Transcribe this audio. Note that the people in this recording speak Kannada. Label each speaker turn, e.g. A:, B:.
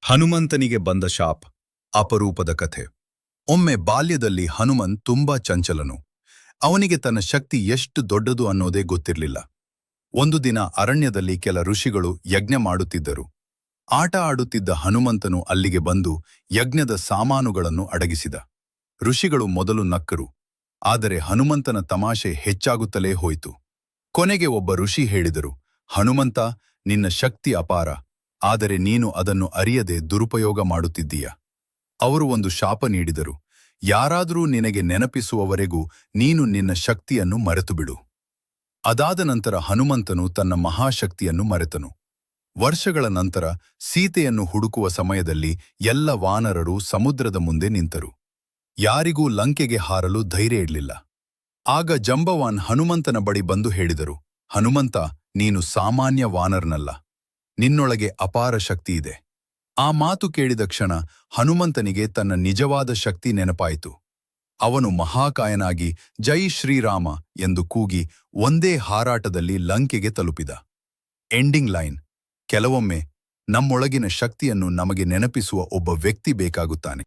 A: ಹನುಮಂತನಿಗೆ ಬಂದ ಶಾಪ್. ಅಪರೂಪದ ಕಥೆ. ಒಮ್ಮೆ ಬಾಲ್ಯದಲ್ಲಿ ಹನುಮನ್ ತುಂಬಾ ಚಂಚಲನು. ಅವನಿಗೆ ತನ್ನ ಶಕ್ತಿ ಎಷ್ಟು ದೊಡ್ಡದು ಅನ್ನೋದೇ ಗೊತ್ತಿರಲಿಲ್ಲ. ಒಂದು ದಿನ ಅರಣ್ಯದಲ್ಲಿ ಕೆಲ ಋಷಿಗಳು ಯಜ್ಞ ಮಾಡುತ್ತಿದ್ದರು. ಆಟ ಆಡುತ್ತಿದ್ದ ಹನುಮಂತನು ಅಲ್ಲಿಗೆ ಬಂದು ಯಜ್ಞದ ಸಾಮಾನುಗಳನ್ನು ಅಡಗಿಸಿದ. ಋಷಿಗಳು ಮೊದಲು ನಕ್ಕರು, ಆದರೆ ಹನುಮಂತನ ತಮಾಷೆ ಹೆಚ್ಚಾಗುತ್ತಲೇ ಹೋಯಿತು. ಕೊನೆಗೆ ಒಬ್ಬ ಋಷಿ ಹೇಳಿದರು, ಹನುಮಂತ, ನಿನ್ನ ಶಕ್ತಿ ಅಪಾರ, ಆದರೆ ನೀನು ಅದನ್ನು ಅರಿಯದೆ ದುರುಪಯೋಗ ಮಾಡುತ್ತಿದ್ದೀಯ. ಅವರು ಒಂದು ಶಾಪ ನೀಡಿದರು, ಯಾರಾದರೂ ನಿನಗೆ ನೆನಪಿಸುವವರೆಗೂ ನೀನು ನಿನ್ನ ಶಕ್ತಿಯನ್ನು ಮರೆತುಬಿಡು. ಅದಾದ ನಂತರ ಹನುಮಂತನು ತನ್ನ ಮಹಾಶಕ್ತಿಯನ್ನು ಮರೆತನು. ವರ್ಷಗಳ ನಂತರ ಸೀತೆಯನ್ನು ಹುಡುಕುವ ಸಮಯದಲ್ಲಿ ಎಲ್ಲ ವಾನರರು ಸಮುದ್ರದ ಮುಂದೆ ನಿಂತರು. ಯಾರಿಗೂ ಲಂಕೆಗೆ ಹಾರಲು ಧೈರ್ಯ ಇರಲಿಲ್ಲ. ಆಗ ಜಂಬವಾನ್ ಹನುಮಂತನ ಬಳಿ ಬಂದು ಹೇಳಿದರು, ಹನುಮಂತ, ನೀನು ಸಾಮಾನ್ಯ ವಾನರನಲ್ಲ, ನಿನ್ನೊಳಗೆ ಅಪಾರ ಶಕ್ತಿಯಿದೆ. ಆ ಮಾತು ಕೇಳಿದ ಕ್ಷಣ ಹನುಮಂತನಿಗೆ ತನ್ನ ನಿಜವಾದ ಶಕ್ತಿ ನೆನಪಾಯಿತು. ಅವನು ಮಹಾಕಾಯನಾಗಿ ಜೈ ಶ್ರೀರಾಮ ಎಂದು ಕೂಗಿ ಒಂದೇ ಹಾರಾಟದಲ್ಲಿ ಲಂಕೆಗೆ ತಲುಪಿದ. Ending line. ಕೆಲವೊಮ್ಮೆ ನಮ್ಮೊಳಗಿನ ಶಕ್ತಿಯನ್ನು ನಮಗೆ ನೆನಪಿಸುವ ಒಬ್ಬ ವ್ಯಕ್ತಿ ಬೇಕಾಗುತ್ತಾನೆ.